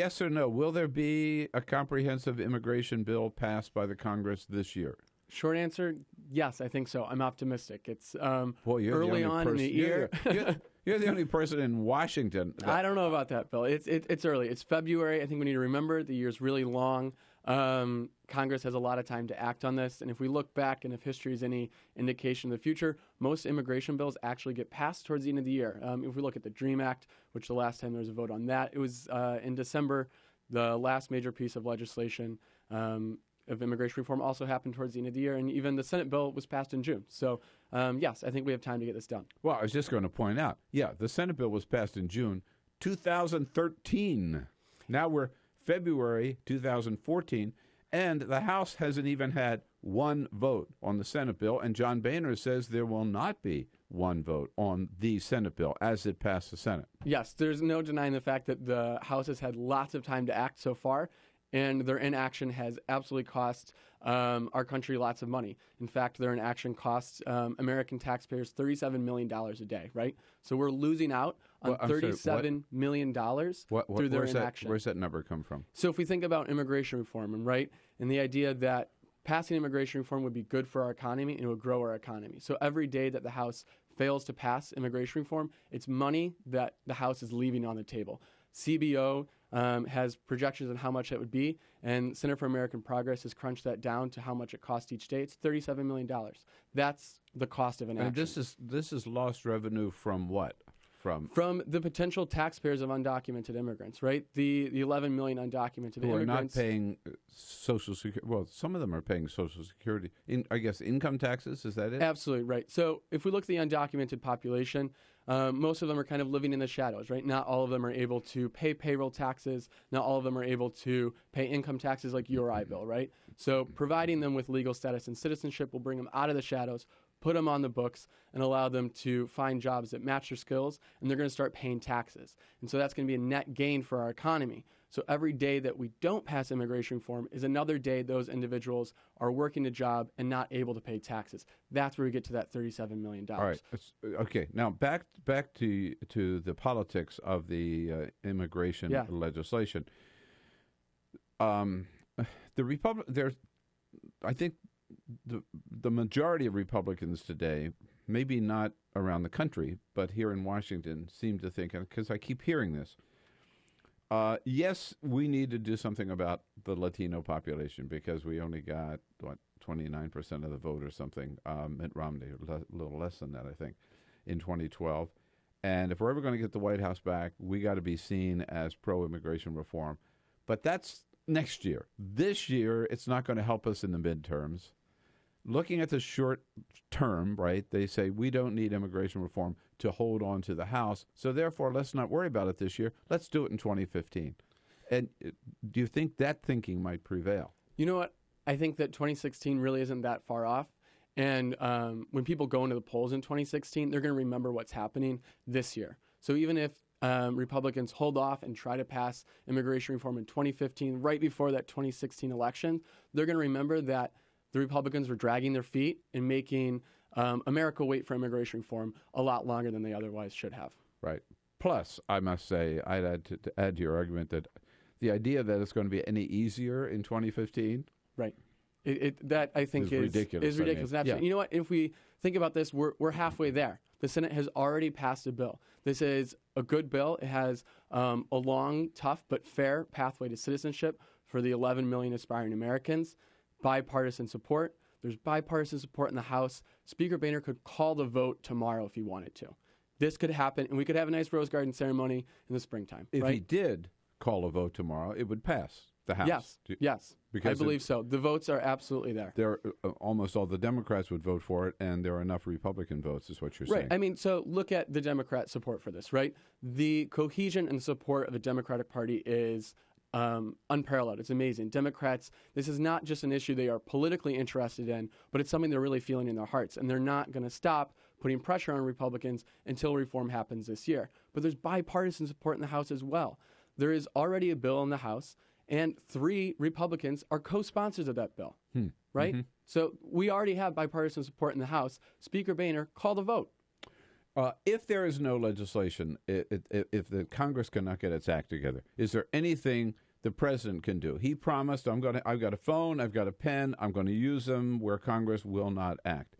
yes or no, will there be a comprehensive immigration bill passed by the Congress this year? Short answer, yes, I think so. I'm optimistic. It's Boy, early on in the year. You're the only person in Washington. I don't know about that, Bill. It's early. It's February. I think we need to remember the year's really long. Congress has a lot of time to act on this. And if we look back and if history is any indication of the future, most immigration bills actually get passed towards the end of the year. If we look at the DREAM Act, which the last time there was a vote on that, it was in December. The last major piece of legislation of immigration reform also happened towards the end of the year. And even the Senate bill was passed in June. So, yes, I think we have time to get this done. Well, I was just going to point out, the Senate bill was passed in June 2013. Now we're February 2014, and the House hasn't even had one vote on the Senate bill, and John Boehner says there will not be one vote on the Senate bill as it passed the Senate. Yes, there's no denying the fact that the House has had lots of time to act so far, and their inaction has absolutely cost our country lots of money. In fact, their inaction costs American taxpayers $37 million a day, right? So we're losing out on $37 million through their inaction. Where's that number come from? So if we think about immigration reform, right, and the idea that passing immigration reform would be good for our economy and it would grow our economy. So every day that the House fails to pass immigration reform, it's money that the House is leaving on the table. CBO has projections on how much that would be, and Center for American Progress has crunched that down to how much it costs each day. It's $37 million. That's the cost of inaction. And this is lost revenue from what? From the potential taxpayers of undocumented immigrants, right? The 11 million undocumented who immigrants. Who are not paying Social Security. Well, some of them are paying Social Security. I guess income taxes, is that it? Absolutely, right. So if we look at the undocumented population, most of them are kind of living in the shadows, right? Not all of them are able to pay payroll taxes. Not all of them are able to pay income taxes like you or I, Bill, right? So providing them with legal status and citizenship will bring them out of the shadows, put them on the books, and allow them to find jobs that match their skills, and they're going to start paying taxes. And so that's going to be a net gain for our economy. So every day that we don't pass immigration reform is another day those individuals are working a job and not able to pay taxes. That's where we get to that $37 million. All right. Okay. Now back to the politics of the immigration legislation. I think the majority of Republicans today, maybe not around the country, but here in Washington, seem to think, because I keep hearing this, yes, we need to do something about the Latino population because we only got, 29% of the vote or something, Mitt Romney, a little less than that, I think, in 2012. And if we're ever going to get the White House back, we got to be seen as pro-immigration reform. But that's next year. This year, it's not going to help us in the midterms. Looking at the short term, right, they say we don't need immigration reform to hold on to the House, so therefore let's not worry about it this year. Let's do it in 2015. And do you think that thinking might prevail? You know what? I think that 2016 really isn't that far off. And when people go into the polls in 2016, they're going to remember what's happening this year. So even if Republicans hold off and try to pass immigration reform in 2015, right before that 2016 election, they're going to remember that the Republicans were dragging their feet and making America wait for immigration reform a lot longer than they otherwise should have. Right. Plus, I must say, I'd add to your argument that the idea that it's going to be any easier in 2015, right? That I think is ridiculous. Is ridiculous. I mean, you know what? If we think about this, we're halfway there. The Senate has already passed a bill. This is a good bill. It has a long, tough, but fair pathway to citizenship for the 11 million aspiring Americans. Bipartisan support. There's bipartisan support in the House. Speaker Boehner could call the vote tomorrow if he wanted to. This could happen, and we could have a nice Rose Garden ceremony in the springtime. If he did call a vote tomorrow, it would pass the House. Yes, I believe so. The votes are absolutely there. There, almost all the Democrats would vote for it, and there are enough Republican votes, is what you're saying. Right. I mean, so look at the Democrat support for this, right? The cohesion and support of the Democratic Party is unparalleled. It's amazing. Democrats, this is not just an issue they are politically interested in, but it's something they're really feeling in their hearts. And they're not going to stop putting pressure on Republicans until reform happens this year. But there's bipartisan support in the House as well. There is already a bill in the House, and 3 Republicans are co-sponsors of that bill, right? Mm-hmm. So we already have bipartisan support in the House. Speaker Boehner, call the vote. If there is no legislation, if the Congress cannot get its act together, is there anything the president can do? He promised, I've got a phone, I've got a pen, I'm going to use them where Congress will not act.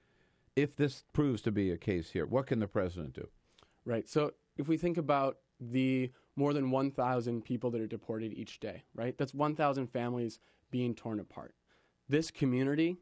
If this proves to be a case here, what can the president do? Right. So if we think about the more than 1,000 people that are deported each day, right? That's 1,000 families being torn apart. This community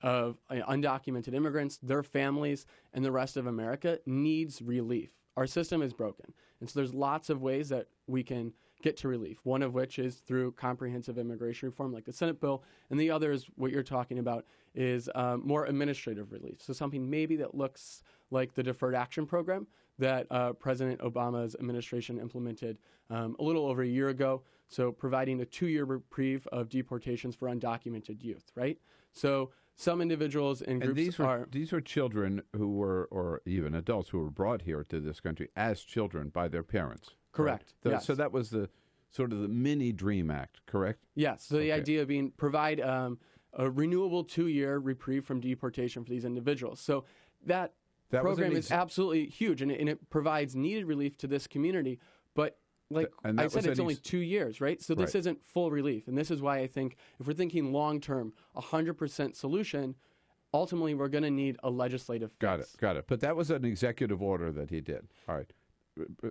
of undocumented immigrants, their families, and the rest of America needs relief. Our system is broken. And so there's lots of ways that we can get to relief, one of which is through comprehensive immigration reform like the Senate bill, and the other is what you're talking about is more administrative relief. So something maybe that looks like the Deferred Action Program that President Obama's administration implemented a little over a year ago, so providing a 2-year reprieve of deportations for undocumented youth, right? So some individuals and groups these were children who were, or even adults who were brought here to this country as children by their parents. Correct. Right? Yes. So that was the sort of the mini DREAM Act, correct? Yes. So the idea being provide a renewable 2-year reprieve from deportation for these individuals. So that program is absolutely huge, and it provides needed relief to this community. But like I said, it's only 2 years, right? So this isn't full relief. And this is why I think if we're thinking long-term, 100% solution, ultimately we're going to need a legislative fix. Got it. But that was an executive order that he did. All right.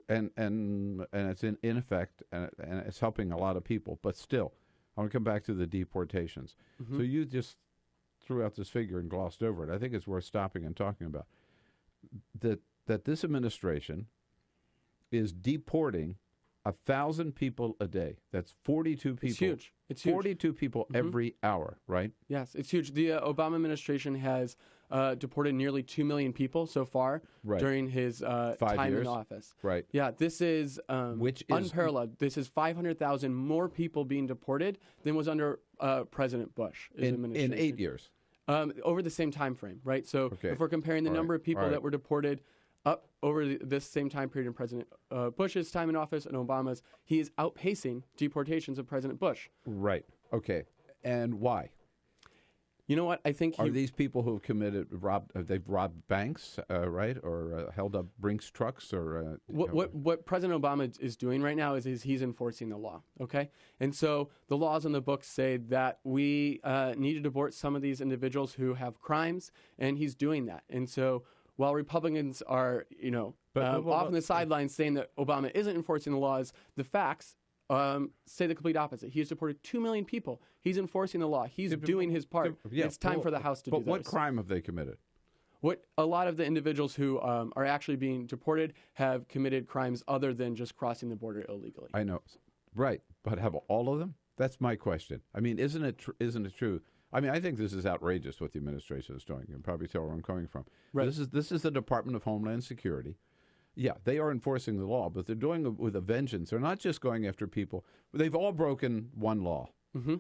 And it's in effect, and it's helping a lot of people. But still, I want to come back to the deportations. Mm-hmm. So you just threw out this figure and glossed over it. I think it's worth stopping and talking about. That this administration is deporting 1,000 people a day. That's 42 people. It's huge. It's huge. 42 people every hour, right? Yes, it's huge. The Obama administration has deported nearly 2 million people so far during his time in office. Right. Yeah, this is unparalleled. This is 500,000 more people being deported than was under President Bush. In 8 years. Over the same time frame, right? So if we're comparing the number of people that were deported up over this same time period in President Bush's time in office and Obama's, he is outpacing deportations of President Bush. Right. Okay. And why? You know what? I think are these people who have they've robbed banks, right, or held up Brinks trucks, or what President Obama is doing right now is he's enforcing the law. Okay, and so the laws in the books say that we need to deport some of these individuals who have crimes, and he's doing that. And so while Republicans are, off on the sidelines saying that Obama isn't enforcing the laws, the facts say the complete opposite. He has deported 2 million people. He's enforcing the law. He's doing his part. It's time for the House to do this. But what crime have they committed? What a lot of the individuals who are actually being deported have committed crimes other than just crossing the border illegally. I know, right? But have all of them? That's my question. I mean, isn't it true? I mean, I think this is outrageous what the administration is doing. You can probably tell where I'm coming from. Right. This is the Department of Homeland Security. Yeah, they are enforcing the law, but they're doing it with a vengeance. They're not just going after people. They've all broken one law. Mm-hmm.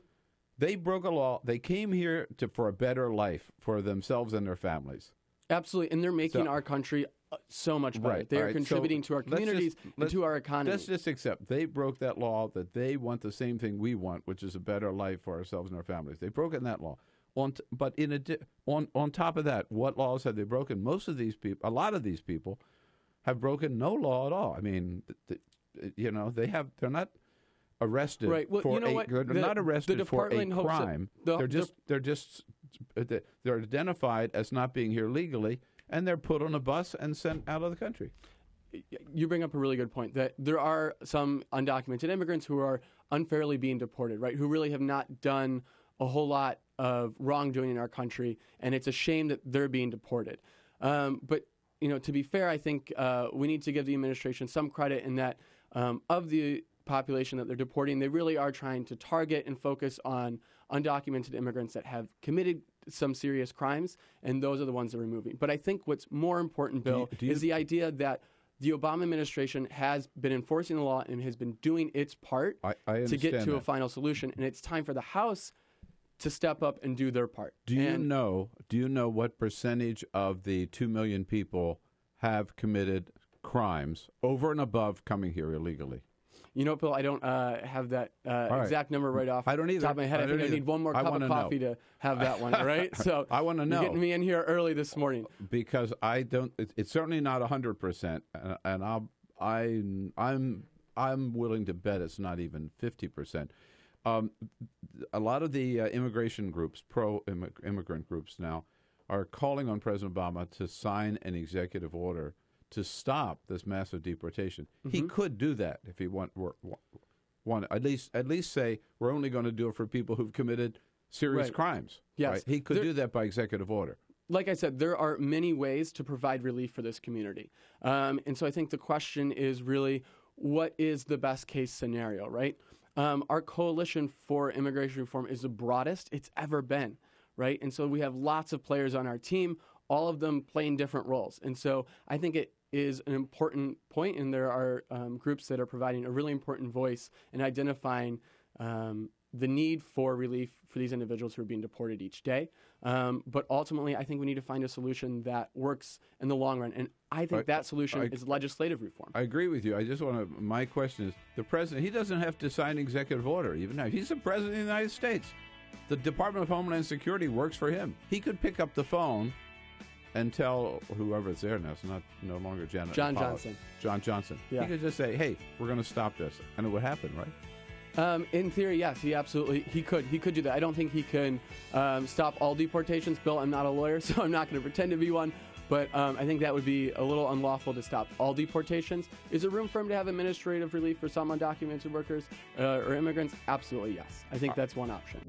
They broke a law. They came here for a better life for themselves and their families. Absolutely, and they're making our country so much better. They are contributing to our communities and to our economy. Let's just accept they broke that law, that they want the same thing we want, which is a better life for ourselves and our families. They've broken that law. But on top of that, what laws have they broken? Most of these people, a lot of these people, have broken no law at all. I mean, they're not arrested they're not arrested for a crime. They're identified as not being here legally, and they're put on a bus and sent out of the country. You bring up a really good point that there are some undocumented immigrants who are unfairly being deported, right? Who really have not done a whole lot of wrongdoing in our country, and it's a shame that they're being deported. But to be fair, I think we need to give the administration some credit in that of the population that they're deporting, they really are trying to target and focus on undocumented immigrants that have committed some serious crimes, and those are the ones that we're removing. But I think what's more important, Bill, is the idea that the Obama administration has been enforcing the law and has been doing its part to get to a final solution, and it's time for the House to step up and do their part. Do you know what percentage of the 2 million people have committed crimes over and above coming here illegally? You know, Bill, I don't have that exact number right off I don't either. the top of my head. I think I need one more cup of coffee to have that one, right? So I want to know. You're getting me in here early this morning. Because I don't. It's certainly not 100%, and I'm willing to bet it's not even 50%. A lot of the immigration groups, pro-immigrant groups now, are calling on President Obama to sign an executive order to stop this massive deportation. He could do that if he want at least say we're only going to do it for people who've committed serious crimes. Yes, right? He could do that by executive order. Like I said, there are many ways to provide relief for this community, and so I think the question is really, what is the best case scenario, right? Our coalition for immigration reform is the broadest it's ever been, right? And so we have lots of players on our team, all of them playing different roles. And so I think it is an important point, and there are groups that are providing a really important voice in identifying the need for relief for these individuals who are being deported each day. But ultimately, I think we need to find a solution that works in the long run. And I think that solution is legislative reform. I agree with you. I just want to, my question is, the president, he doesn't have to sign executive order even now. He's the president of the United States. The Department of Homeland Security works for him. He could pick up the phone and tell whoever's there now, it's no longer John Johnson. John Johnson. Yeah. He could just say, hey, we're going to stop this. And it would happen, right? In theory, yes, he could do that. I don't think he can stop all deportations. Bill, I'm not a lawyer, so I'm not going to pretend to be one. But I think that would be a little unlawful to stop all deportations. Is there room for him to have administrative relief for some undocumented workers or immigrants? Absolutely, yes. I think that's one option.